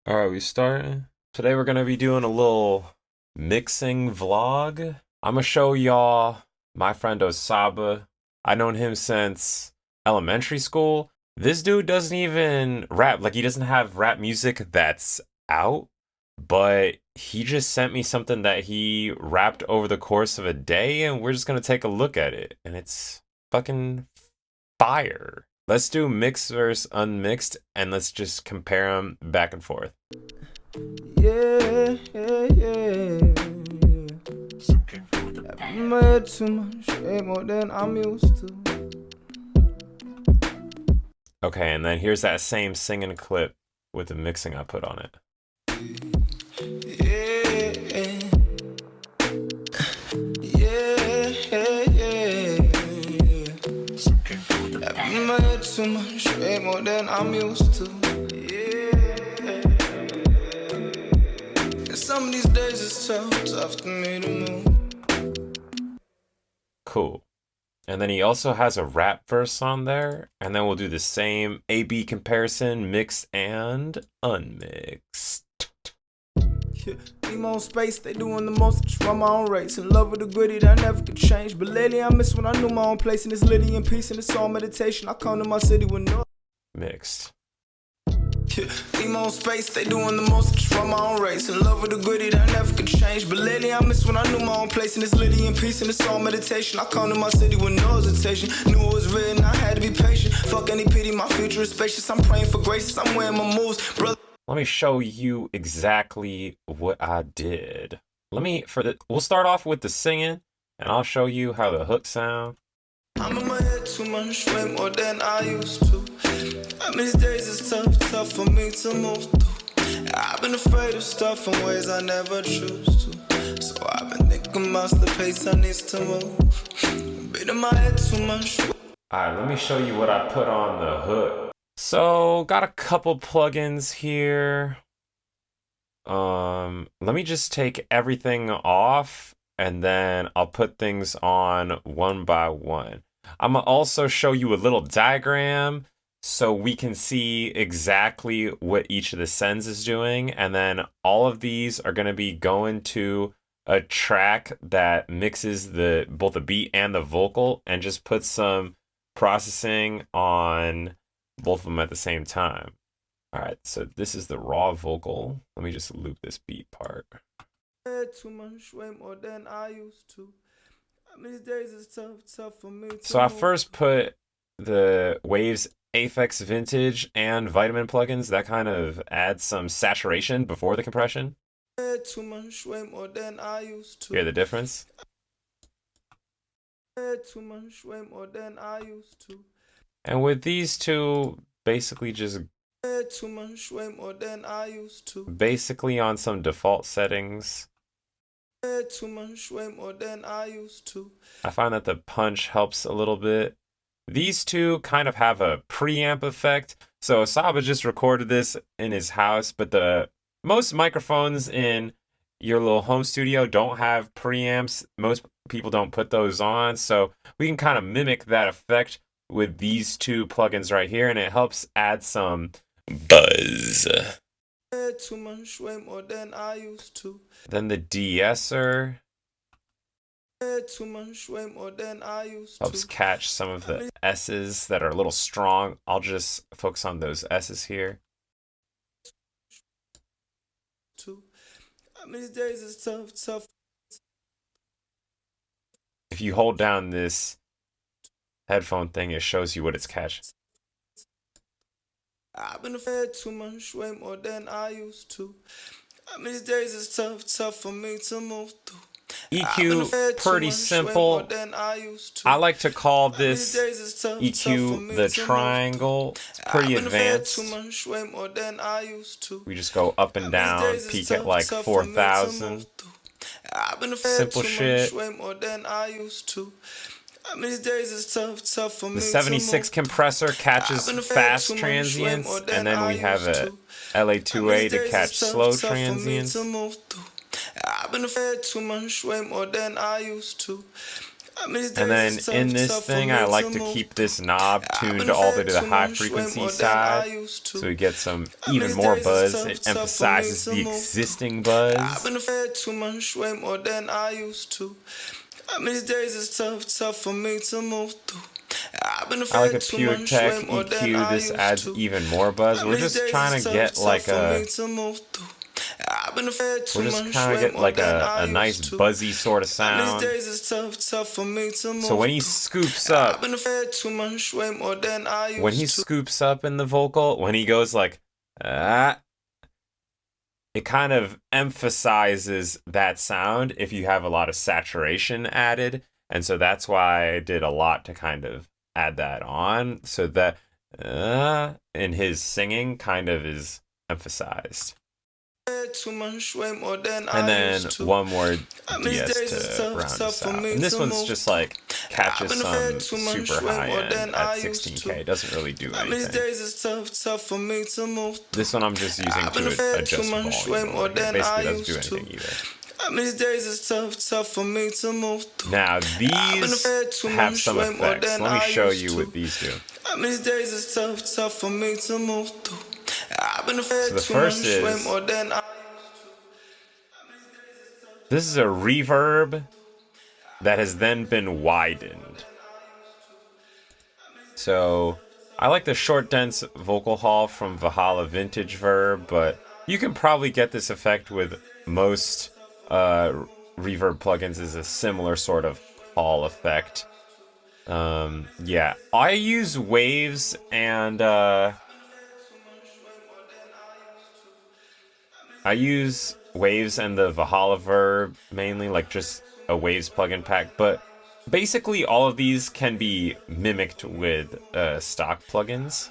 All right, we starting. Today we're gonna be doing a little mixing vlog. I'm gonna show y'all my friend Oseoba. I've known him since elementary school. This dude doesn't even rap. Like he doesn't have rap music that's out, but he just sent me something that he rapped over the course of a day, and we're just gonna take a look at it. And it's fucking fire. Let's do mixed versus unmixed, and let's just compare them back and forth. Yeah, yeah, yeah, yeah. I've made too much, way more than I'm used to. Okay, and then here's that same singing clip with the mixing I put on it. Yeah, yeah, yeah, yeah. I've made too much, way more than I'm used to. Yeah, and some of these days it's tough to me to move. Cool. And then he also has a rap verse on there, and then we'll do the same A-B comparison, mixed and unmixed. Yeah, need my own space, they doing the most, just run my own race. In love with the gritty that never could change. But lately I miss when I knew my own place. And it's litty in peace and it's all meditation. I come to my city with no Mixed. yeah, need my own space, they doing the most, just run my own race. In love with the gritty that never could change. But lately I miss when I knew my own place. And it's litty in peace and it's all meditation. I come to my city with no hesitation. Knew it was written, I had to be patient. Fuck any pity, my future is spacious. I'm praying for grace, I'm wearing my moves, brother. Let me show you exactly what I did. We'll start off with the singing, and I'll show you how the hook sound. I'm in my head too much, way more than I used to. I mean, these days it's tough for me to move through. I've been afraid of stuff in ways I never choose to. So I've been thinking about the pace I need to move. Been in my head too much. Alright, let me show you what I put on the hook. So, got a couple plugins here. Let me just take everything off, and then I'll put things on one by one. I'm gonna also show you a little diagram so we can see exactly what each of the sends is doing, and then all of these are gonna be going to a track that mixes both the beat and the vocal, and just put some processing on both of them at the same time. All right, so this is the raw vocal. Let me just loop this beat part. Too much, way more than I used to. I mean, these days it's tough for me to So I move. first put the Waves Aphex Vintage and Vitamin plugins. That kind of adds some saturation before the compression. Too much, way more than I used to. Hear the difference? Too much, way more than I used to. And with these two, basically just Too much, way more than I used to. basically on some default settings. Too much, way more than I used to. I find that the punch helps a little bit. These two kind of have a preamp effect. So Oseoba just recorded this in his house, but most microphones in your little home studio don't have preamps. Most people don't put those on. So we can kind of mimic that effect with these two plugins right here, and it helps add some buzz. Too much, way more than I used to. Then the de-esser Too much, way more than I used helps to. catch some of the S's that are a little strong. I'll just focus on those S's here. I mean, these days it's tough. If you hold down this headphone thing, it shows you what it's catching. I've been afraid too much, way more than I used to. I mean, these days it's tough for me to move through. EQ, pretty simple. I like to call this EQ the triangle. It's pretty advanced. We just go up and down, peak at like 4,000. Simple shit. The 76 compressor catches fast transients, and then we have a LA2A to catch slow transients. I've been afraid too much, way more than I used to. And then in this thing, I like to keep this knob tuned all the way to the high frequency side, so we get some even more buzz. It emphasizes the existing buzz. Too much, way more than I used to. These days it's tough for me to move through. I like a pure tech EQ. This adds even more buzz. We're just trying to get like a nice buzzy sort of sound. So when he scoops up, in the vocal, when he goes like ah, it kind of emphasizes that sound if you have a lot of saturation added. And so that's why I did a lot to kind of add that on, so that in his singing kind of is emphasized. And then one more DS to round us out. And this one's just like catches some super high end at 16K. It doesn't really do anything. This one I'm just using to adjust volume over here. Basically doesn't do anything either. These days it's tough for me to move through. Now these have some effects. Let me show you what these do. These days it's tough for me to move through. So the first is, this is a reverb that has then been widened. So I like the short dense vocal hall from Valhalla Vintage Verb, but you can probably get this effect with most reverb plugins. Is a similar sort of hall effect. Yeah, I use waves and the Valhalla Verb mainly, like just a waves plugin pack, but basically all of these can be mimicked with stock plugins.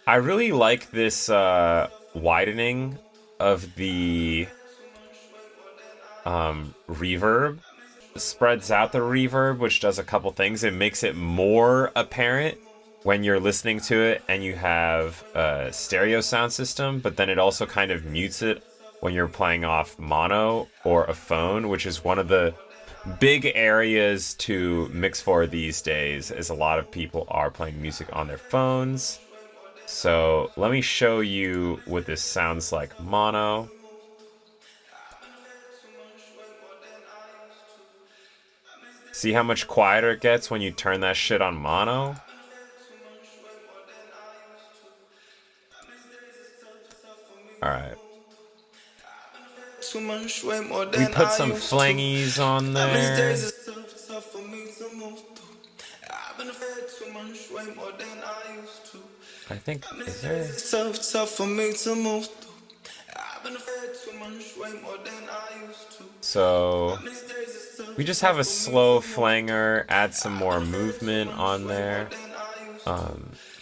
I really like this widening of the reverb. It spreads out the reverb, which does a couple things. It makes it more apparent when you're listening to it and you have a stereo sound system, but then it also kind of mutes it when you're playing off mono or a phone, which is one of the big areas to mix for these days, as a lot of people are playing music on their phones. So let me show you what this sounds like mono. See how much quieter it gets when you turn that shit on mono? Alright. We put some flangies on there. I think, is there? So we just have a slow flanger, add some more movement on there.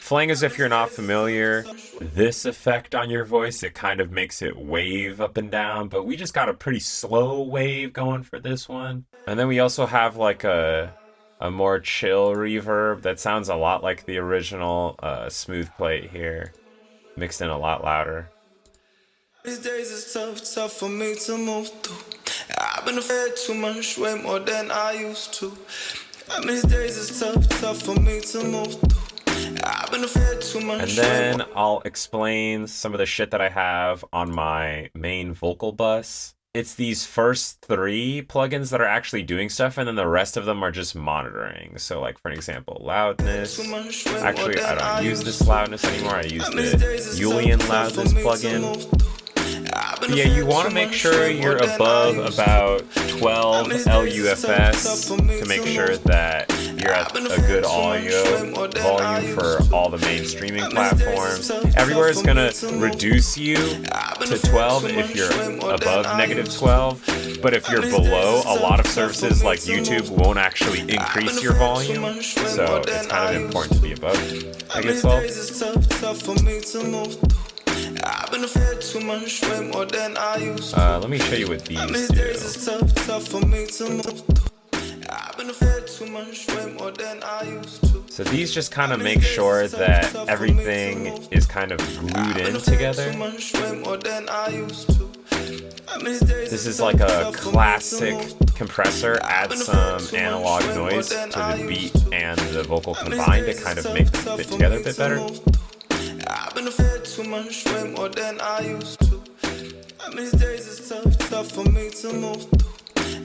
Flangers, if you're not familiar, this effect on your voice, it kind of makes it wave up and down, but we just got a pretty slow wave going for this one. And then we also have like a more chill reverb that sounds a lot like the original smooth plate here, mixed in a lot louder. These days it's tough for me to move through. I've been fed too much, way more than I used to. These days it's tough for me to move through. I've been fed too much. And then I'll explain some of the shit that I have on my main vocal bus. It's these first 3 plugins that are actually doing stuff, and then the rest of them are just monitoring. So like, for an example, loudness. Actually, I don't use this loudness anymore. I use the Julian loudness plugin. But yeah, you want to make sure you're above about 12 LUFS to make sure that you're at a good audio volume for all the main streaming platforms. Everywhere is going to reduce you to 12 if you're above negative 12, but if you're below, a lot of services like YouTube won't actually increase your volume, so it's kind of important to be above negative 12. I've been fed too much, way more than I used to. Let me show you what these do. So these just kind of make sure that everything is kind of glued in together. This is like a classic compressor. Add some analog noise to the beat and the vocal combined to kind of make them fit together a bit better. I've been fed too much, way more than I used to. These days it's tough for me to move.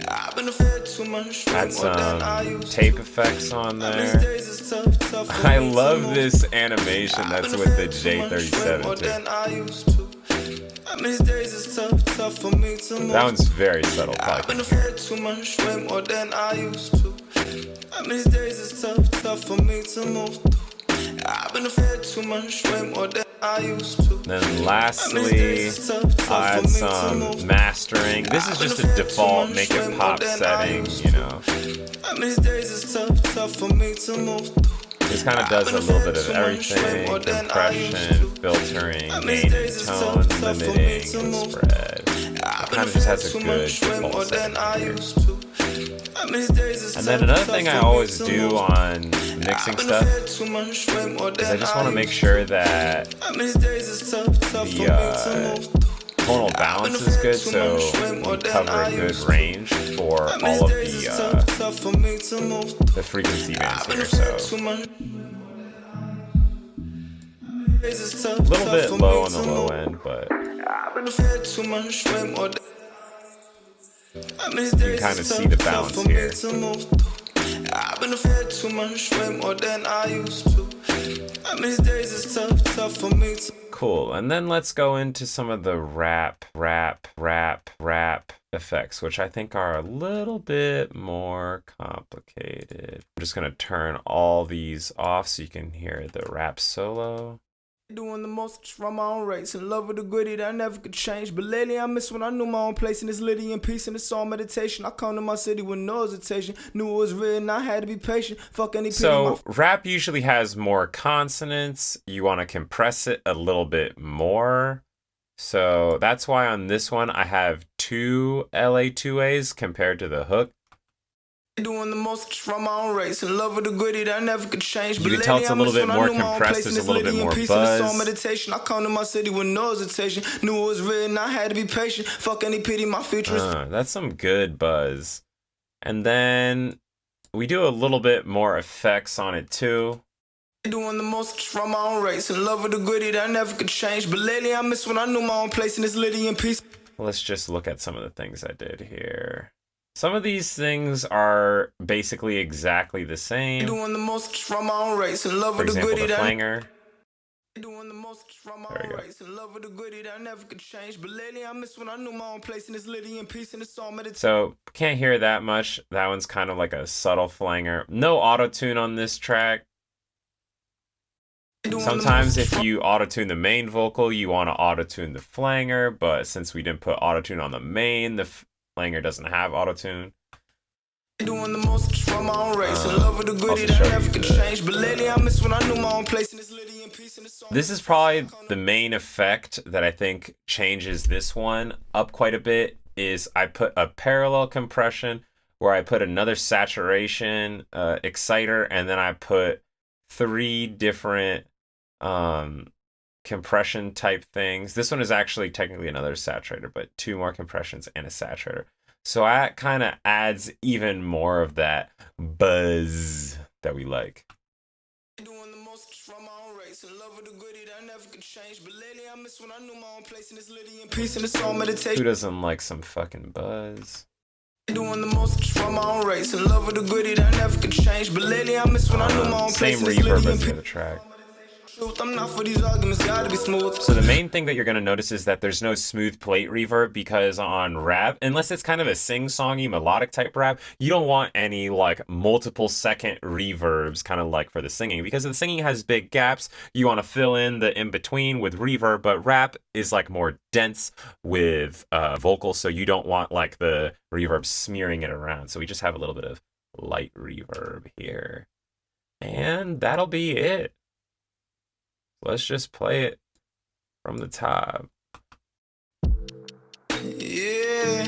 I've been fed too much, way Add more than I some used to. tape effects on there. I love this animation that's with the J37 too. These days it's tough for me to move. That one's very subtle. I've been fed too much, way more than I used to. These days it's tough for me to move. I've been fed too much, way more than I used to. Then lastly, I'll add some mastering. This is just a default make it pop setting, you know. These days it's tough for me to move. This kind of does a little bit of everything: compression, filtering, gain and tone, limiting, and spread. It kind of just has a good default setting here. And then another thing I always do on mixing stuff is I just want to make sure that the tonal balance is good, so we cover a good range for all of the frequency bands here. So a little bit low on the low end, but you can kind of see the balance here. I've been fed too much, way more than I used to. These days it's tough for me to. Cool, and then let's go into some of the rap effects, which I think are a little bit more complicated. I'm just gonna turn all these off so you can hear the rap solo. Doing the most from my own race, in love with the gritty that I never could change. But lately I miss when I knew my own place in this litty and peace, and it's all meditation. I come to my city with no hesitation. Knew it was real and I had to be patient. Fuck any pity. So rap usually has more consonants. You want to compress it a little bit more. So that's why on this one I have 2 LA2As compared to the hook. Doing the most from my own race, in love with the gritty that I never could change. You can tell it's a little bit more compressed, there's a little bit more buzz. Meditation. I come to my city with no hesitation. Knew it was real and I had to be patient. Fuck any pity, my future is. That's some good buzz. And then we do a little bit more effects on it too. Doing the most from my own race, in love with the gritty that I never could change. But lately I miss when I knew my own place in this litty and peace. Let's just look at some of the things I did here. Some of these things are basically exactly the same. Doing the most from my own race, in love For with the example, gritty the that flanger. Doing the most from my There we own go. race, in love with the gritty that I never could change. But lately I miss when I knew my own place in this litty and peace, and it's all meditation. So can't hear that much. That one's kind of like a subtle flanger. No auto-tune on this track. Sometimes if you auto-tune the main vocal, you want to auto-tune the flanger, but since we didn't put auto-tune on the main, the flanger doesn't have auto-tune. Doing the most from my own race, in love with the gritty that I never could change. But lately I miss when I knew my own place in this litty and peace, and it's all. This is probably the main effect that I think changes this one up quite a bit, is I put a parallel compression where I put another saturation exciter, and then I put 3 different compression type things. This one is actually technically another saturator, but 2 more compressions and a saturator. So that kind of adds even more of that buzz that we like. Doing the most from my own race, in love with the gritty that I never could change. But lately I miss when I knew my own place in this litty and peace, and it's all meditation. Who doesn't like some fucking buzz? Doing the most from my own race, in love with the gritty that I never could change. But lately I miss when I knew my own place Same in this reverb litty as and the peace. other track. I'm not for these arguments, gotta be smooth. So the main thing that you're going to notice is that there's no smooth plate reverb, because on rap, unless it's kind of a sing-songy melodic type rap, you don't want any like multiple second reverbs kind of like for the singing, because the singing has big gaps. You want to fill in the in-between with reverb, but rap is like more dense with vocals, so you don't want like the reverb smearing it around. So we just have a little bit of light reverb here. And that'll be it. Let's just play it from the top. Yeah,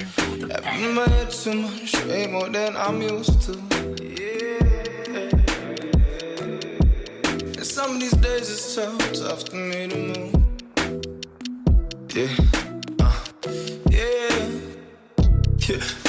I've been in my head too much, way more than I'm used to. And some of these days it's tough for me to move.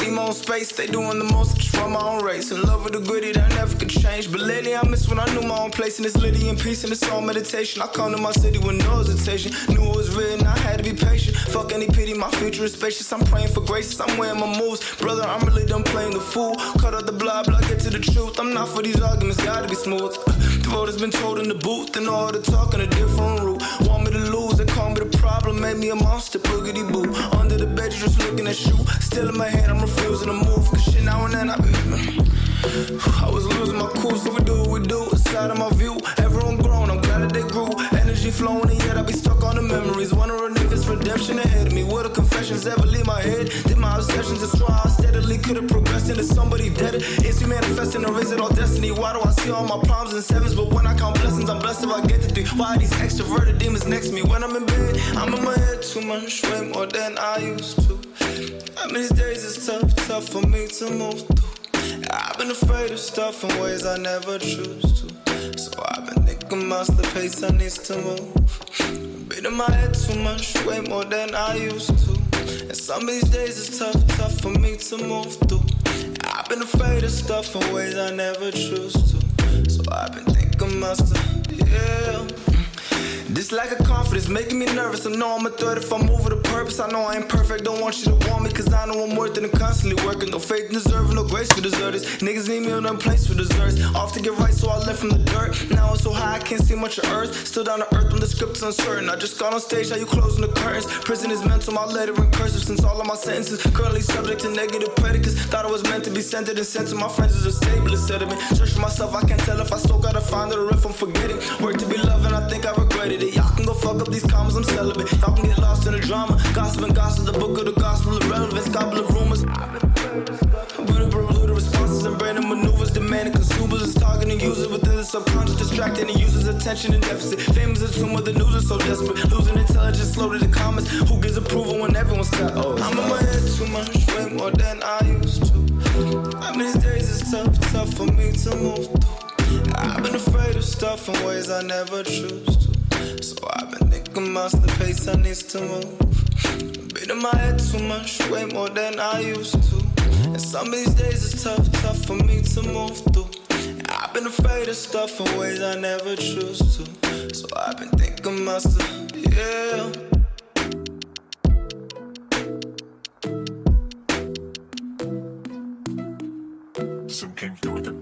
Need my own space, they doing the most, just run my own race. In love with the gritty that I never could change. But lately I miss when I knew my own place. And it's litty in peace and it's all meditation. I come to my city with no hesitation. Knew it was written, I had to be patient. Fuck any pity, my future is spacious. I'm praying for grace, I'm weighing my moves. Brother, I'm really done playing the fool. Cut out the blah blah, get to the truth. I'm not for these arguments, gotta be smooth. The road has been told in the booth, and all the talk in a different route. Want me to lose, they call me the problem. Made me a monster, boogity boo. Under the bed, you just looking at you. Still in my head, I'm refusing to move. Cause shit now and then I was losing my cool, so we do what we do. It's out of my view, everyone grown, I'm glad that they grew. Energy flowing, and yet I be stuck on the memories. Wondering if it's redemption ahead of me. Will the confessions ever leave my head? Did my obsessions destroy how steadily could have progressed into somebody dead? Is he manifesting or is it all destiny? Why do I see all my problems and sevens? But when I count blessings, I'm blessed if I get to three. Why are these extroverted demons next to me? When I'm in bed, I'm in my head too much, way more than I used to. I mean, these days it's tough for me to move through. I've been afraid of stuff in ways I never choose to. So I've been thinking about the pace I need to move. Been in my head too much, way more than I used to. And some of these days it's tough for me to move through. I've been afraid of stuff in ways I never choose to. So I've been thinking about stuff, yeah. This lack of confidence making me nervous. I know I'm a threat if I move with a purpose. I know I ain't perfect, don't want you to want me. Cause I know I'm worth it and constantly working. No faith in deserving, no grace for deserters. Niggas need me on them place for desserts. Off to get right, so I left from the dirt. Now it's so high I can't see much of earth. Still down to earth when the script is uncertain. I just got on stage, how you closing the curtains. Prison is mental, my letter in cursive. Since all of my sentences currently subject to negative predicates. Thought I was meant to be centered and sent to my friends as a stable sediment. Search for myself, I can't tell if I still gotta find it or if I'm forgetting. Work to be loved and I think I regretted it. Y'all can go fuck up these commas, I'm celibate. Y'all can get lost in the drama. Gossip and gossip, the book of the gospel of relevance. Gobble of rumors. Brutal responses and branded maneuvers. Demanding consumers is targeting users within the subconscious. Distracting the user's attention and deficit. Famous as soon the news is so desperate. Losing intelligence, slow to the comments. Who gives approval when everyone's got I'm in my head too much, way more than I used to. I mean, these days it's tough for me to move through. I've been afraid of stuff in ways I never choose to. So I've been thinking about the pace I need to move. Been in my head too much, way more than I used to. And some of these days it's tough for me to move through. I've been afraid of stuff in ways I never choose to. So I've been thinking about stuff, yeah. Some came through with the